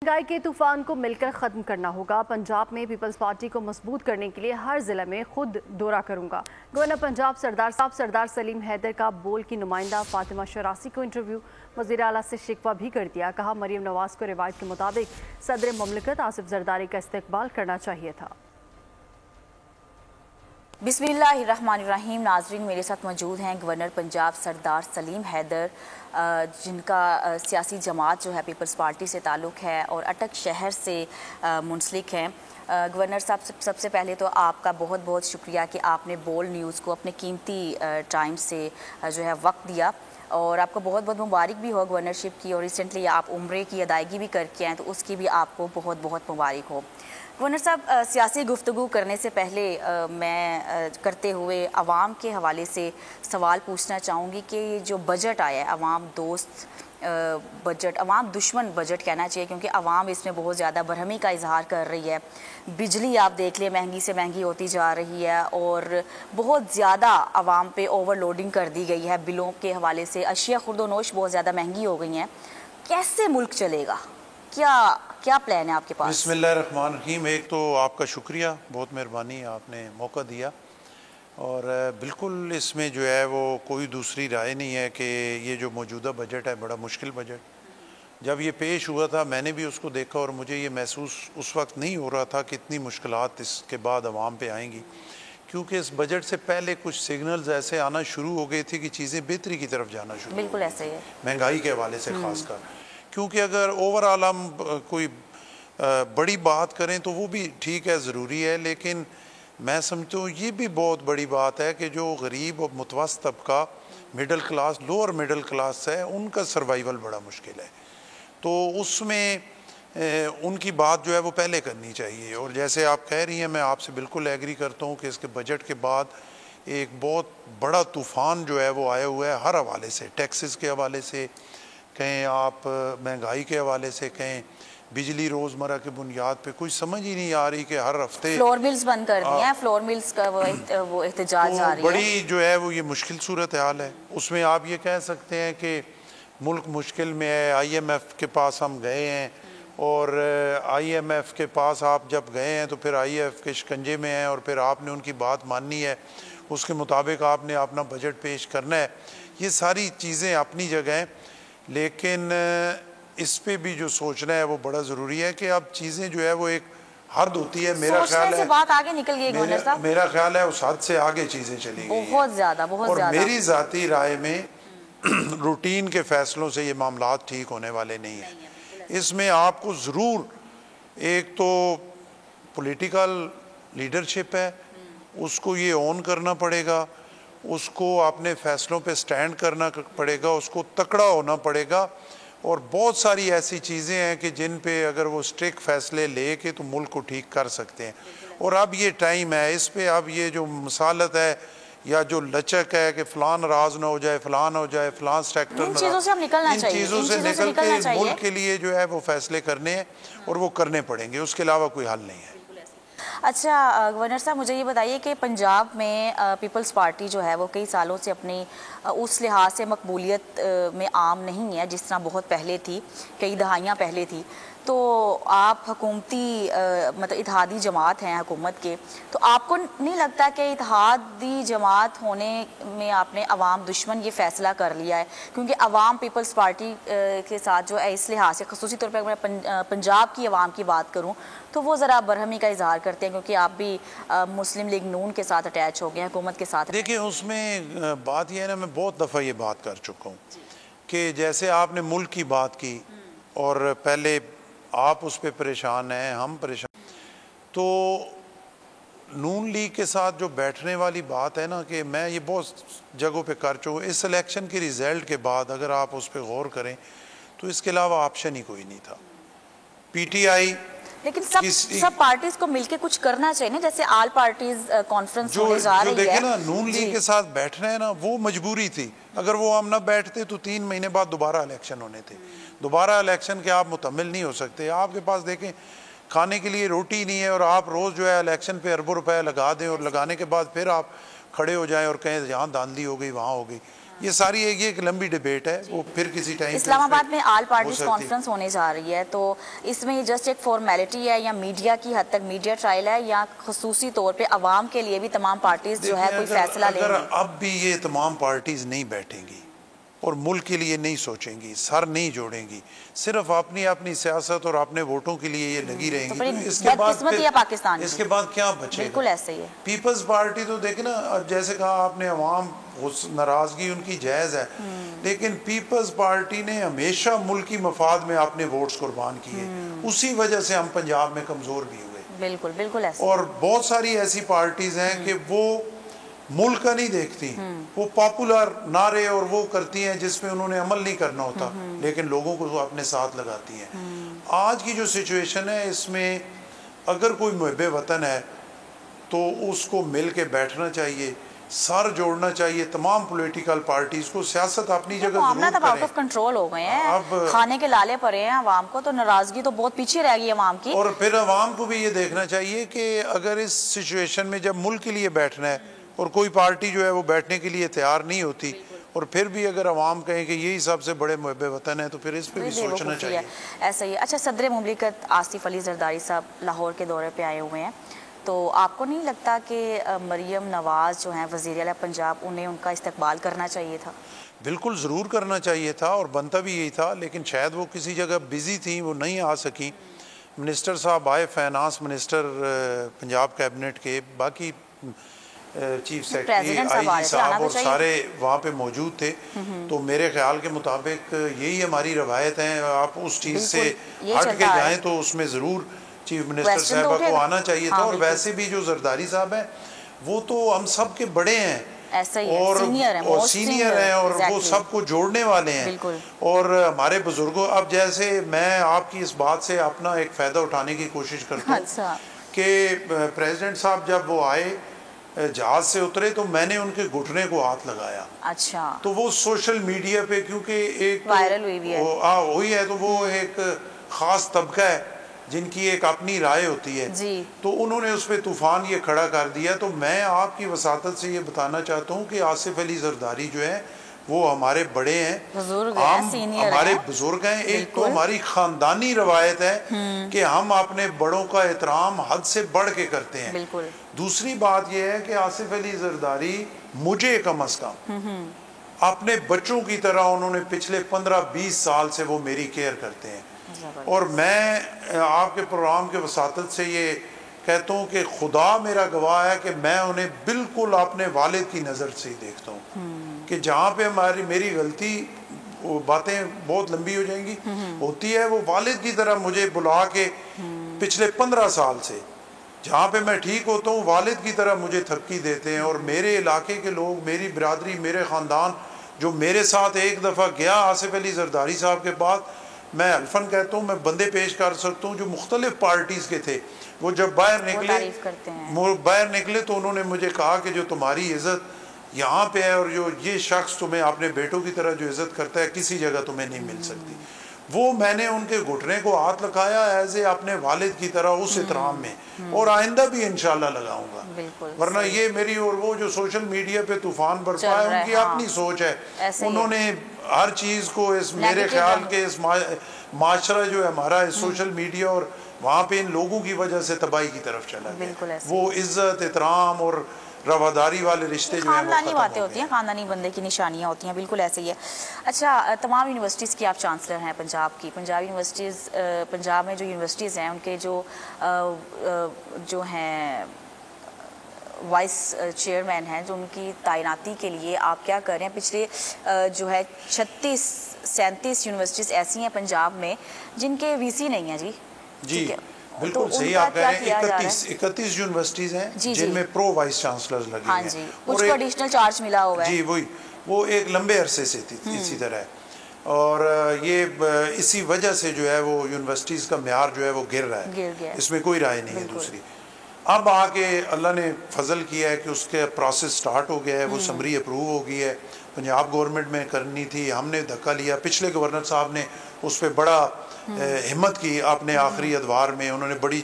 महंगाई के तूफान को मिलकर खत्म करना होगा। पंजाब में पीपल्स पार्टी को मजबूत करने के लिए हर जिले में खुद दौरा करूंगा। गवर्नर पंजाब सरदार सलीम हैदर का बोल की नुमाइंदा फातिमा शरासी को इंटरव्यू। वज़ीर आला से शिकवा भी कर दिया, कहा मरीम नवाज को रिवायत के मुताबिक सदर ममलिकत आसिफ जरदारी का इस्तकबाल करना चाहिए था। बिस्मिल्लाहिर्रहमानिर्रहीम। नाजरीन, मेरे साथ मौजूद हैं गवर्नर पंजाब सरदार सलीम हैदर, जिनका सियासी जमात जो है पीपल्स पार्टी से ताल्लुक़ है और अटक शहर से मुंसलिक हैं। गवर्नर साहब, सबसे पहले तो आपका बहुत बहुत शुक्रिया कि आपने बोल्ड न्यूज़ को अपने कीमती टाइम से जो है वक्त दिया, और आपको बहुत बहुत मुबारक भी हो गवर्नरशिप की। और रिसेंटली आप उम्रे की अदायगी भी करके आए, तो उसकी भी आपको बहुत बहुत मुबारक हो। गवर्नर साहब, सियासी गुफ्तगू करने से पहले मैं करते हुए आवाम के हवाले से सवाल पूछना चाहूँगी कि ये जो बजट आया है, आवाम दोस्त बजट, आवाम दुश्मन बजट कहना चाहिए, क्योंकि आवाम इसमें बहुत ज़्यादा बरहमी का इजहार कर रही है। बिजली आप देख लें, महंगी से महंगी होती जा रही है, और बहुत ज़्यादा आवाम पे ओवरलोडिंग कर दी गई है बिलों के हवाले से। अशिया खुर्दोनोश बहुत ज़्यादा महंगी हो गई हैं। कैसे मुल्क चलेगा? क्या प्लान है आपके पास? बिस्मिल्लाहिर्रहमानिर्रहीम। एक तो आपका शुक्रिया, बहुत मेहरबानी, आपने मौका दिया। और बिल्कुल इसमें जो है वो कोई दूसरी राय नहीं है कि ये जो मौजूदा बजट है बड़ा मुश्किल बजट। जब ये पेश हुआ था मैंने भी उसको देखा, और मुझे ये महसूस उस वक्त नहीं हो रहा था कि इतनी मुश्किलात इसके बाद आवाम पे आएंगी, क्योंकि इस बजट से पहले कुछ सिग्नल्स ऐसे आना शुरू हो गए थे कि चीज़ें बेहतरी की तरफ जाना शुरू। बिल्कुल ऐसे ही है, महंगाई के हवाले से खासकर, क्योंकि अगर ओवरऑल हम कोई बड़ी बात करें तो वो भी ठीक है, ज़रूरी है, लेकिन मैं समझता हूँ ये भी बहुत बड़ी बात है कि जो गरीब और मुतवस्सित तबका, middle class, lower middle class है, उनका सर्वाइवल बड़ा मुश्किल है। तो उसमें उनकी बात जो है वो पहले करनी चाहिए। और जैसे आप कह रही हैं, मैं आपसे बिल्कुल एग्री करता हूँ कि इसके बजट के बाद एक बहुत बड़ा तूफ़ान जो है वो आया हुआ है, हर हवाले से, टैक्सेस के हवाले से कहें, आप महंगाई के हवाले से कहें, बिजली रोज़मर्रा की बुनियाद पे कुछ समझ ही नहीं आ रही कि हर हफ्ते फ्लोर मिल्स बंद कर दिए हैं। फ्लोर मिल्स का वो एहतजाज जारी है। बड़ी जो है वो ये मुश्किल सूरत हाल है। उसमें आप ये कह सकते हैं कि मुल्क मुश्किल में है। IMF के पास हम गए हैं, और IMF के पास आप जब गए हैं तो फिर IMF के शिकंजे में हैं, और फिर आपने उनकी बात माननी है, उसके मुताबिक आपने अपना बजट पेश करना है। ये सारी चीज़ें अपनी जगह हैं, लेकिन इस पे भी जो सोचना है वो बड़ा ज़रूरी है कि अब चीज़ें जो है वो एक हद होती है। मेरा ख्याल है बात आगे निकल गई गवर्नर साहब, मेरा ख्याल है उस हद से आगे चीज़ें चली गई बहुत ज़्यादा। और मेरी ज़ाती राय में रूटीन के फैसलों से ये मामलात ठीक होने वाले नहीं हैं। इसमें आपको ज़रूर एक तो पॉलिटिकल लीडरशिप है, उसको ये ऑन करना पड़ेगा, उसको अपने फैसलों पे स्टैंड करना पड़ेगा, उसको तकड़ा होना पड़ेगा। और बहुत सारी ऐसी चीज़ें हैं कि जिन पे अगर वो स्ट्रिक्ट फैसले ले के तो मुल्क को ठीक कर सकते हैं। और अब ये टाइम है, इस पे अब ये जो मसालत है या जो लचक है कि फ़लान नाराज़ ना हो जाए, फ़लान हो जाए, फ़लान सेक्टर, इन चीज़ों से हम निकलना चाहिए, इन चीज़ों से निकल के मुल्क के लिए जो है वो फैसले करने हैं, और वो करने पड़ेंगे, उसके अलावा कोई हल नहीं है। अच्छा गवर्नर साहब, मुझे ये बताइए कि पंजाब में पीपल्स पार्टी जो है वो कई सालों से अपनी उस लिहाज से मकबूलियत में आम नहीं है जिस तरह बहुत पहले थी, कई दहाइयाँ पहले थी। तो आप हुकूमती मतलब इत्तेहादी जमात हैं हुकूमत के, तो आपको नहीं लगता कि इत्तेहादी जमात होने में आपने अवाम दुश्मन ये फ़ैसला कर लिया है? क्योंकि अवाम पीपल्स पार्टी के साथ जो है इस लिहाज से, ख़ुसूसी तौर पर अगर मैं पंजाब की अवाम की बात करूँ तो वो ज़रा बरहमी का इजहार करते हैं, क्योंकि आप भी मुस्लिम लीग नून के साथ अटैच हो गए हैं, हुकूमत के साथ। देखिए, उसमें बात यह है ना, मैं बहुत दफ़ा ये बात कर चुका हूँ कि जैसे आपने मुल्क की बात की और पहले आप उस पर परेशान हैं, हम परेशान, तो नून लीग के साथ जो बैठने वाली बात है ना, कि मैं ये बहुत जगहों पे कर चुका हूँ। इस इलेक्शन के रिज़ल्ट के बाद अगर आप उस पर गौर करें तो इसके अलावा ऑप्शन ही कोई नहीं था। PTI, लेकिन सब पार्टीज को मिलके कुछ करना चाहिए ना, जैसे ऑल पार्टीज कॉन्फ्रेंस होने जा रही है। देखे ना, नून लीग के साथ बैठना है ना, वो मजबूरी थी। अगर वो हम ना बैठते तो 3 महीने बाद दोबारा इलेक्शन होने थे। दोबारा इलेक्शन के आप मुतमिल नहीं हो सकते। आपके पास देखें खाने के लिए रोटी नहीं है, और आप रोज़ जो है इलेक्शन पे अरबों रुपए लगा दें, और लगाने के बाद फिर आप खड़े हो जाएं और कहें यहाँ धांधली हो गई, वहाँ हो गई। ये सारी एक लंबी डिबेट है, वो फिर किसी टाइम इस्लामाबाद में ऑल पार्टीज कॉन्फ्रेंस होने जा रही है, तो इसमें ये जस्ट एक फॉर्मेलिटी है या मीडिया की हद तक मीडिया ट्रायल है, या खसूसी तौर पे अवाम के लिए भी तमाम पार्टीज जो है कोई फैसला लेंगी? अब भी ये तमाम पार्टीज नहीं बैठेंगी और मुल्क के लिए नहीं सोचेंगी, सर नहीं जोड़ेंगी, सिर्फ अपनी अपनी सियासत और अपने वोटों के लिए ये लगी रहेंगी, तो इसके बाद क्या बचेगा? बिल्कुल ऐसे ही है। पीपल्स पार्टी तो देखे ना, जैसे कहा आपने, अवाम नाराजगी उनकी जायज़ है, लेकिन पीपल्स पार्टी ने हमेशा मुल्क की मफाद में अपने वोट्स कुर्बान किए, उसी वजह से हम पंजाब में कमज़ोर भी हुए। बिल्कुल बिल्कुल ऐसे। और बहुत सारी ऐसी पार्टीज हैं कि वो मुल्क का नहीं देखती, वो पॉपुलर नारे और वो करती हैं जिसमें उन्होंने अमल नहीं करना होता, लेकिन लोगों को अपने साथ लगाती हैं। आज की जो सिचुएशन है, इसमें अगर कोई मुहब्बे वतन है तो उसको मिल के बैठना चाहिए, सर जोड़ना चाहिए तमाम पॉलिटिकल पार्टीज को। सियासत अपनी जगह जरूर करें। आउट ऑफ कंट्रोल हो गए हैं, अब खाने के लाले पड़े हैं अवाम को, तो नाराजगी तो बहुत पीछे रह गई अवाम की। और फिर अवाम को भी ये देखना चाहिए कि अगर इस सिचुएशन में जब मुल्क के लिए बैठना है और कोई पार्टी जो है वो बैठने के लिए तैयार नहीं होती, और फिर भी अगर अवाम कहें कि यही सबसे बड़े मुहब्बे वतन है, तो फिर इस पर भी सोचना चाहिए। ऐसा ही। अच्छा, सदर मुमलिकत आसिफ अली जरदारी साहब लाहौर के दौरे पे आए हुए हैं, तो आपको नहीं लगता कि मरियम नवाज़ जो हैं वज़ीर आला पंजाब, उन्हें उनका इस्तकबाल करना चाहिए था? बिल्कुल ज़रूर करना चाहिए था और बनता भी यही था, लेकिन शायद वो किसी जगह बिज़ी थी, वो नहीं आ सकी। मिनिस्टर साहब आए, फाइनेंस मिनिस्टर पंजाब कैबिनेट के, बाकी चीफ सेक्रेटरी आईजी साहब और सारे वहाँ पे मौजूद थे। तो मेरे ख्याल के मुताबिक यही हमारी रवायत है, आप उस चीज़ से हट के जाएँ तो उसमें ज़रूर चीफ मिनिस्टर साहबा को आना चाहिए था। और वैसे भी जो जरदारी साहब हैं वो तो हम सब के बड़े हैं, ऐसा ही और सीनियर हैं और वो सबको जोड़ने वाले हैं। और हमारे बुजुर्गों, अब जैसे मैं आपकी इस बात से अपना एक फ़ायदा उठाने की कोशिश करता हूँ कि प्रेसिडेंट साहब जब वो आए जहाज से उतरे तो मैंने उनके घुटने को हाथ लगाया। अच्छा। तो वो सोशल मीडिया पे क्योंकि एक वायरल हुई है, तो वो एक ख़ास तबका है जिनकी एक अपनी राय होती है जी। तो उन्होंने उस पर तूफान ये खड़ा कर दिया। तो मैं आपकी वसातत से ये बताना चाहता हूँ कि आसिफ अली जरदारी जो है वो हमारे बड़े हैं, हमारे बुजुर्ग हैं। एक तो हमारी खानदानी रवायत है कि हम अपने बड़ों का एहतराम हद से बढ़ के करते हैं। दूसरी बात यह है कि आसिफ अली जरदारी मुझे कम अज कम अपने बच्चों की तरह उन्होंने पिछले 15-20 साल से वो मेरी केयर करते हैं। और मैं आपके प्रोग्राम के वसातत से ये कहता हूँ कि खुदा मेरा गवाह है कि मैं उन्हें बिल्कुल अपने वालिद की नज़र से ही देखता हूँ कि जहाँ पे मेरी गलती, वो बातें बहुत लंबी हो जाएंगी, होती है, वो वालिद की तरह मुझे बुला के पिछले 15 साल से जहाँ पे मैं ठीक होता हूँ वालिद की तरह मुझे थपकी देते हैं। और मेरे इलाके के लोग, मेरी बिरादरी, मेरे ख़ानदान जो मेरे साथ एक दफ़ा गया आसिफ अली जरदारी साहब के बाद, मैं अल्फन कहता हूँ, मैं बंदे पेश कर सकता हूँ जो मुख्तलिफ पार्टीज़ के थे, वो जब बाहर निकले तो उन्होंने मुझे कहा कि जो तुम्हारी इज़्ज़त यहाँ पे है और जो ये शख्स तुम्हें अपने बेटों की तरह जो इज़्ज़त करता है किसी जगह तुम्हें नहीं मिल सकती। वो मैंने उनके घुटने को हाथ लगाया एज ए अपने वालिद की तरह उस एहतराम में, और आइंदा भी इंशाल्लाह लगाऊंगा। वरना ये मेरी और वो जो सोशल मीडिया पे तूफान बरपा है उनकी अपनी सोच है, उन्होंने हर चीज़ को इस मेरे ख्याल के इस माशरा जो है हमारा इस सोशल मीडिया और वहाँ पे इन लोगों की वजह से तबाही की तरफ चला गया। वो इज्जत, एहतराम और रवादारी वाले रिश्ते जो हैं खानदानी बातें होती हैं, खानदानी बंदे की निशानियाँ होती हैं, बिल्कुल ऐसे ही है। अच्छा, तमाम यूनिवर्सिटीज़ की आप चांसलर हैं पंजाब की, पंजाब यूनिवर्सिटीज़, पंजाब में जो यूनिवर्सिटीज़ हैं उनके जो हैं वाइस चेयरमैन हैं, जो उनकी तैनाती के लिए आप क्या कर रहे हैं? पिछले जो है 36-37 यूनिवर्सिटीज़ ऐसी हैं पंजाब में जिनके वीसी नहीं है जी। बिल्कुल तो सही आप कह रहे हैं। 31 यूनिवर्सिटीज हैं जिनमें प्रो वाइस चांसलर्स लगे हैं। जी, कुछ को एडिशनल चार्ज मिला हुआ है। जी, वो एक लंबे अरसे से थी इसी तरह, और ये इसी वजह से जो है वो यूनिवर्सिटीज़ का म्यार जो है वो गिर रहा है, इसमें कोई राय नहीं है दूसरी। अब आके अल्लाह ने फजल किया है कि उसके प्रोसेस स्टार्ट हो गया है, वो समरी अप्रूव हो गई है। पंजाब गवर्नमेंट में करनी थी, हमने धक्का लिया, पिछले गवर्नर साहब ने उस पर बड़ा हिम्मत की, अपने आखिरी अदवार में उन्होंने बड़ी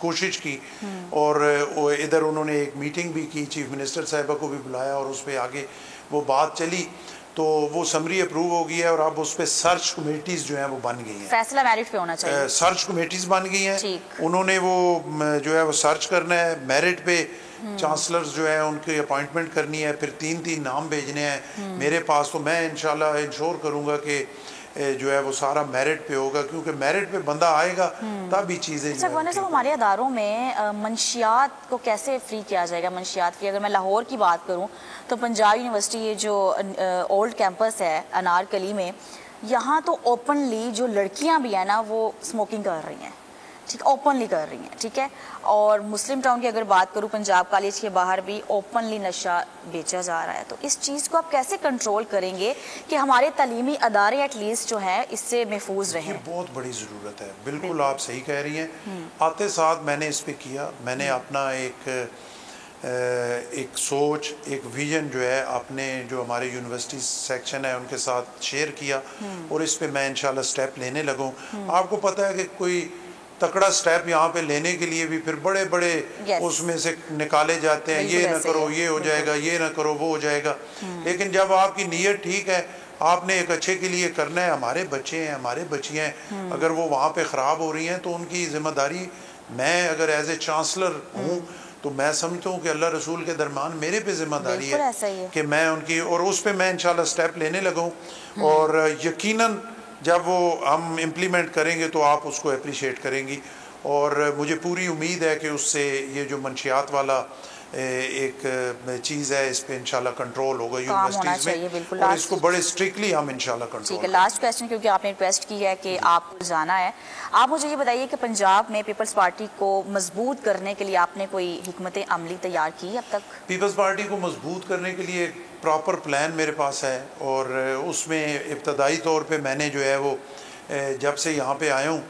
कोशिश की, और इधर उन्होंने एक मीटिंग भी की, चीफ मिनिस्टर साहिबा को भी बुलाया और उस पर आगे वो बात चली। तो वो समरी अप्रूव हो गई है और अब उस पर सर्च कमेटीज जो हैं वो बन गई हैं। फैसला मेरिट पे होना चाहिए। सर्च कमेटीज बन गई हैं, उन्होंने वो जो है वो सर्च करना है, मेरिट पे चांसलर्स जो है उनकी अपॉइंटमेंट करनी है, फिर 3-3 नाम भेजने हैं मेरे पास। तो मैं इंशाल्लाह इंश्योर करूँगा कि जो है वो सारा मेरिट पे होगा, क्योंकि मेरिट पे बंदा आएगा तब ही चीज़ें। अच्छा गवर्नर साहब, हमारे अदारों में मंशियात को कैसे फ्री किया जाएगा? मंशियात की अगर मैं लाहौर की बात करूं तो पंजाब यूनिवर्सिटी ये जो ओल्ड कैंपस है अनारकली में, यहाँ तो ओपनली जो लड़कियाँ भी हैं ना वो स्मोकिंग कर रही हैं, ठीक, ओपनली कर रही हैं, ठीक है। और मुस्लिम टाउन की अगर बात करूं, पंजाब कॉलेज के बाहर भी ओपनली नशा बेचा जा रहा है। तो इस चीज़ को आप कैसे कंट्रोल करेंगे कि हमारे तालीमी अदारे एटलीस्ट जो है इससे महफूज रहें? ये बहुत बड़ी ज़रूरत है, बिल्कुल आप सही कह रही हैं। आते साथ मैंने इस पे किया, मैंने अपना एक सोच, एक विजन जो है अपने जो हमारे यूनिवर्सिटी सेक्शन है उनके साथ शेयर किया और इस पे मैं इंशाल्लाह स्टेप लेने लगूँ। आपको पता है कि कोई तकड़ा स्टेप यहाँ पे लेने के लिए भी फिर बड़े बड़े उसमें से निकाले जाते हैं, ये ना करो ये हो जाएगा, ये ना करो वो हो जाएगा। लेकिन जब आपकी नीयत ठीक है, आपने एक अच्छे के लिए करना है, हमारे बच्चे हैं, हमारे बच्चियाँ हैं, अगर वो वहाँ पे ख़राब हो रही हैं तो उनकी जिम्मेदारी, मैं अगर एज ए चांसलर हूँ तो मैं समझता हूँ कि अल्लाह रसूल के दरमियान मेरे पे जिम्मेदारी है कि मैं उनकी, और उस पर मैं इंशाल्लाह स्टेप लेने लगूँ। और यकीनन जब वो हम इम्प्लीमेंट करेंगे तो आप उसको अप्रिशिएट करेंगी और मुझे पूरी उम्मीद है कि उससे ये जो मंशियात वाला एक चीज़ है इस पे इंशाल्लाह कंट्रोल होगा यूनिवर्सिटीज़ में, और इसको बड़े स्ट्रिक्टली हम इंशाल्लाह कंट्रोल। ठीक है, लास्ट क्वेश्चन, क्योंकि आपने रिक्वेस्ट की है कि आपको जाना है, आप मुझे ये बताइए कि पंजाब में पीपल्स पार्टी को मजबूत करने के लिए आपने कोई हिकमत अमली तैयार की अब तक? पीपल्स पार्टी को मजबूत करने के लिए प्रॉपर प्लान मेरे पास है और उसमें इब्तदाई तौर पे मैंने जो है वो जब से यहाँ पे आया हूँ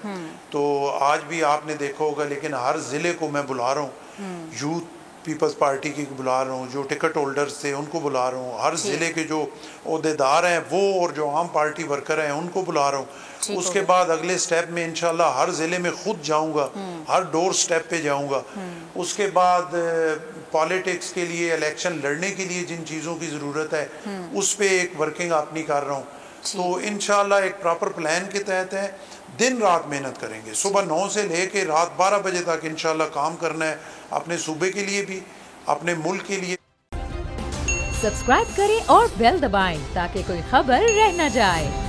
तो आज भी आपने देखा होगा, लेकिन हर ज़िले को मैं बुला रहा हूँ, यूथ पीपल्स पार्टी की बुला रहा हूँ, जो टिकट होल्डर्स थे उनको बुला रहा हूँ, हर ज़िले के जो ओहदेदार हैं वो और जो आम पार्टी वर्कर हैं उनको बुला रहा हूँ। उसके बाद अगले स्टेप में इंशाल्लाह हर ज़िले में खुद जाऊँगा, हर डोर स्टेप पे जाऊँगा। उसके बाद पॉलिटिक्स के लिए, इलेक्शन लड़ने के लिए जिन चीज़ों की ज़रूरत है उस पर एक वर्किंग अपनी कर रहा हूँ। तो इंशाल्लाह एक प्रॉपर प्लान के तहत है, दिन रात मेहनत करेंगे, सुबह 9 से लेके रात 12 बजे तक इंशाल्लाह काम करना है, अपने सूबे के लिए भी, अपने मुल्क के लिए। सब्सक्राइब करें और बेल दबाएं ताकि कोई खबर रह न जाए।